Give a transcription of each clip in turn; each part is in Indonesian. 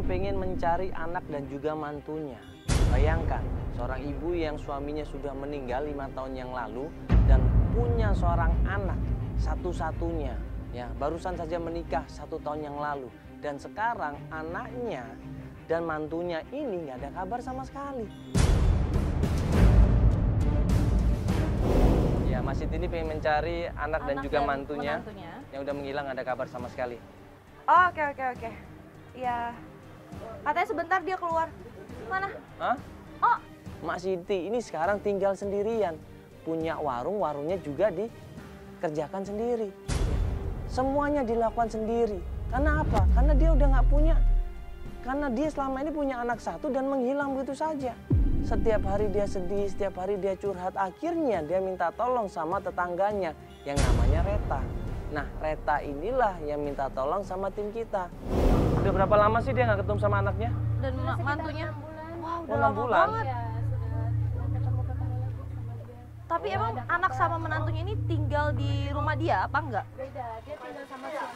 pengen mencari anak dan juga mantunya. Bayangkan, seorang ibu yang suaminya sudah meninggal 5 tahun yang lalu dan punya seorang anak satu-satunya, ya barusan saja menikah 1 tahun yang lalu, dan sekarang anaknya dan mantunya ini nggak ada kabar sama sekali. Ya, Mas Siti ini pengen mencari anak dan juga mantunya yang udah menghilang, nggak ada kabar sama sekali. Oh, oke. Ya, katanya sebentar dia keluar. Mana? Hah? Oh, Mak Siti ini sekarang tinggal sendirian. Punya warung, warungnya juga dikerjakan sendiri. Semuanya dilakukan sendiri. Karena apa? Karena dia udah nggak punya. Karena dia selama ini punya anak satu dan menghilang begitu saja. Setiap hari dia sedih, setiap hari dia curhat. Akhirnya dia minta tolong sama tetangganya yang namanya Reta. Nah, Reta inilah yang minta tolong sama tim kita. Udah berapa lama sih dia nggak ketemu sama anaknya? dan mantunya? Wah, udah 6 lama bulan. banget. Ya, sudah ketemu-ketemu lagi sama dia. Tapi emang anak sama menantunya ini tinggal di rumah dia apa enggak? Beda, dia tinggal sama suaminya.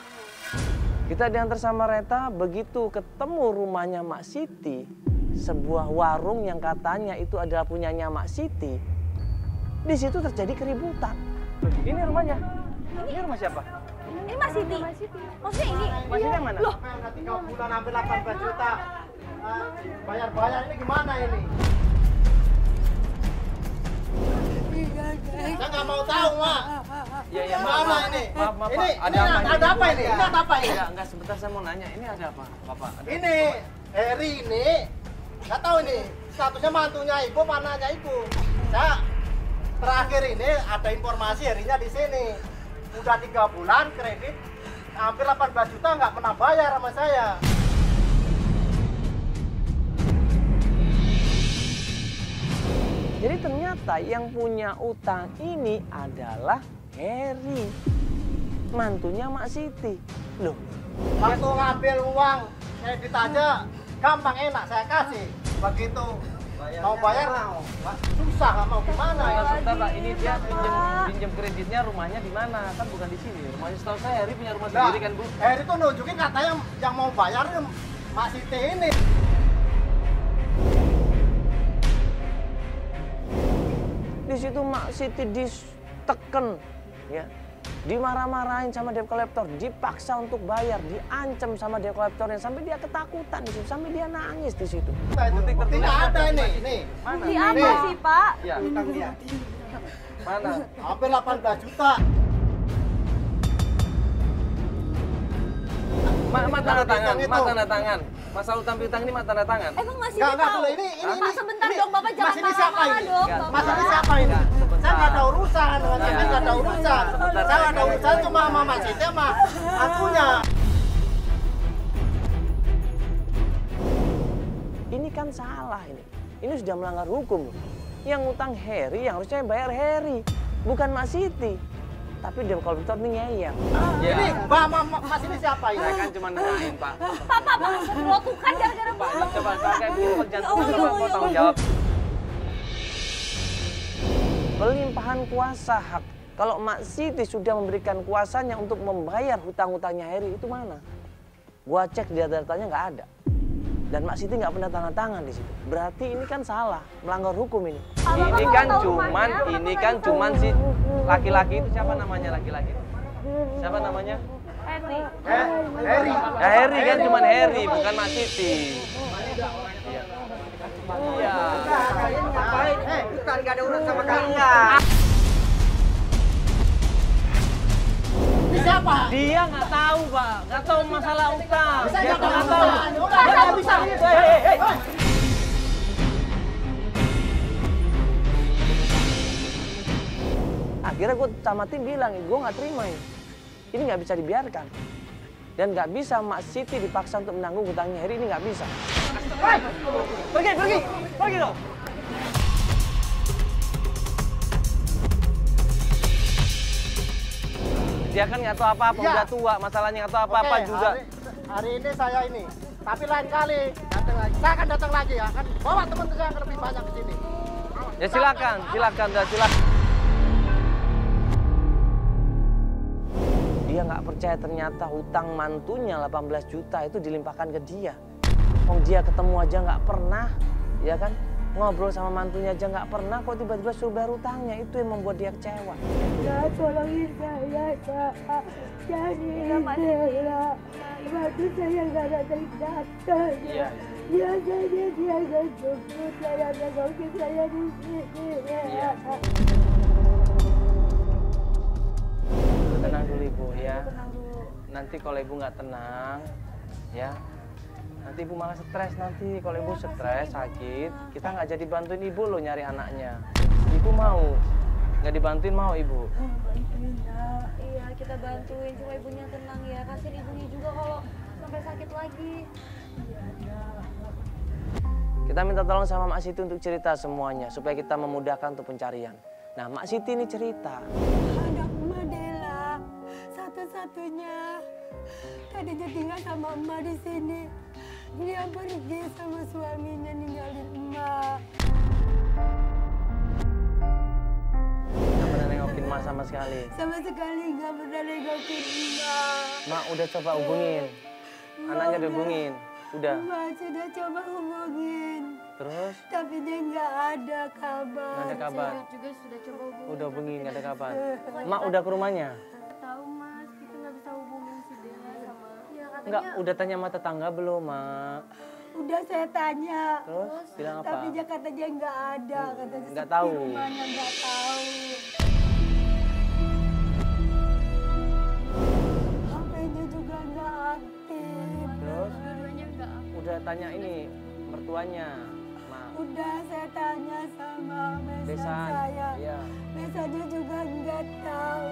Kita diantar sama Reta, begitu ketemu rumahnya Mak Siti, sebuah warung yang katanya itu adalah punyanya Mak Siti, di situ terjadi keributan. Ini rumahnya. Ini rumah siapa? Ini Mas Siti. Maksudnya ini? Mas Siti yang mana? Loh, Udah 3 bulan hampir 18 juta. Bayar-bayar ini gimana ini? Saya nggak mau tahu, Mak. Ya, Mana ini? Maaf, Ini Pak. ada apa ini? Ini ada apa ini? Enggak, sebentar saya mau nanya. Ini ada apa, Bapak? Ini Heri ini nggak tahu ini statusnya mantunya ibu, mananya ibu. Saya terakhir ini ada informasi Herinya di sini. Udah 3 bulan kredit hampir 18 juta nggak pernah bayar sama saya. Jadi ternyata yang punya utang ini adalah Heri, mantunya Mak Siti. Loh, Waktu ngambil uang kredit aja gampang enak saya kasih. Begitu mau bayar susah, nggak mau gimana ya. sebentar Pak, ini dia pinjam kreditnya rumahnya di mana? Kan bukan di sini. Rumahnya setahu saya Heri punya rumah Nah, sendiri kan, Bu? Heri tuh nunjukin katanya yang mau bayar Mak Siti ini. Di situ Mak Siti diteken, ya, dimarah-marahin sama debt collector, dipaksa untuk bayar, diancam sama debt collectornya sampai dia ketakutan di situ, sampai dia nangis di situ. Buktinya ada ini. Mana? bukti apa sih, Pak? Ya, mana? Hampir 18 juta. Mak tanda tangan, Mak tanda tangan. Masalah utang piutang ini Mak tanda tangan. Emang masih Enggak, tahu? kalau ini Pak, sebentar dong, Bapak jangan Mas ini siapa marah-marah ini? dong, Enggak, Bapak. Mas ini siapa ini? Saya nggak ada urusan, saya nggak ada urusan. Sebentar, Saya nggak ada urusan cuma sama Mak Siti sama akunya. Ini kan salah ini. Ini sudah melanggar hukum loh. Yang utang Heri, yang harusnya bayar Heri, bukan Mak Siti. Tapi dia kalau betul ini ngeyel. Ini Mas ini siapa ini? Saya kan cuma nengahin, Pak. Pak, blokukan gara-gara Pak, blok. coba pakai pekerjaan Ya Allah, coba ya mau Allah, tanggung ya jawab. Pelimpahan kuasa hak. Kalau Mak Siti sudah memberikan kuasanya untuk membayar hutang-hutangnya Heri, itu mana? Gua cek di datanya nggak ada. Dan Mak Siti nggak pernah tanda tangan di situ. Berarti ini kan salah, melanggar hukum ini. Bapak Ini nggak kan tahu cuman, rumahnya, Bapak ini nggak kan tahu. cuman si laki-laki itu siapa namanya laki-laki itu? Siapa namanya? Henry. Heri. Ya Heri kan cuman Heri, bukan Mak Siti. Iya. Iya. Ngapain? Bukan nggak ada urusan sama kamu. Ini siapa? Dia nggak tahu, Pak. Nggak tahu masalah utang. Saya Dia nggak nggak tahu. tahu. Udah nggak bisa. Hei. Akhirnya gue sama tim bilang, gue nggak terima ini. Ini nggak bisa dibiarkan. Dan nggak bisa Mak Siti dipaksa untuk menanggung hutangnya Heri, ini nggak bisa. Hei, pergi dong. Dia kan nggak tahu apa-apa, Iya. udah tua, masalahnya nggak tahu apa-apa Oke, juga. Hari ini saya ini, tapi lain kali datang lagi. Saya akan datang lagi ya, akan bawa teman-teman saya akan lebih banyak ke sini. Ya silakan, udah silakan. Dia nggak percaya ternyata hutang mantunya 18 juta itu dilimpahkan ke dia. Wong dia ketemu aja nggak pernah, ya kan? Ngobrol sama mantunya aja nggak pernah, kok tiba-tiba suruh bayar utangnya. Itu yang membuat dia kecewa. Ya tolongin saya Kak. Jadi Bella. Waktu saya nggak datang. Iya. Biasanya dia nggak jemput saya, nengokin saya di sini. Iya. Tenang dulu Ibu ya. Tenang dulu. Nanti kalau Ibu nggak tenang, ya. Nanti Ibu malah stres nanti. Kalau Ibu stres, sakit, kita nggak jadi bantuin Ibu loh nyari anaknya. Ibu mau? Nggak dibantuin mau Ibu? Iya, kita bantuin. Cuma ibunya tenang ya. Kasihin ibunya juga kalau sampai sakit lagi. Kita minta tolong sama Mak Siti untuk cerita semuanya supaya kita memudahkan untuk pencarian. Nah, Mak Siti ini cerita. Anak emak Dela, satu-satunya. Tadinya tinggal sama emak di sini. Dia pergi sama suaminya ninggalin emak. Nggak pernah nengokin Mak sama sekali. Sama sekali nggak pernah nengokin emak. Mak udah coba hubungin. Anaknya dihubungin. Udah. Emak sudah coba hubungin. Terus? Tapi dia nggak ada kabar. Nggak ada kabar. Saya juga sudah coba hubungin. Udah hubungin, nggak ada kabar. Mak udah ke rumahnya? Tahu Mas, kita nggak bisa hubungin si Dela sama. Ya katanya. Enggak, udah tanya sama tetangga belum, Mak? Udah saya tanya. Terus bilang apa? Tapi dia kata dia nggak ada. Katanya Nggak sepi tahu. Rumahnya nggak tahu. HP-nya juga nggak aktif. Terus udah tanya ini mertuanya, Mak. Udah saya tanya sama besan Besan, saya. iya. Besannya juga nggak tahu.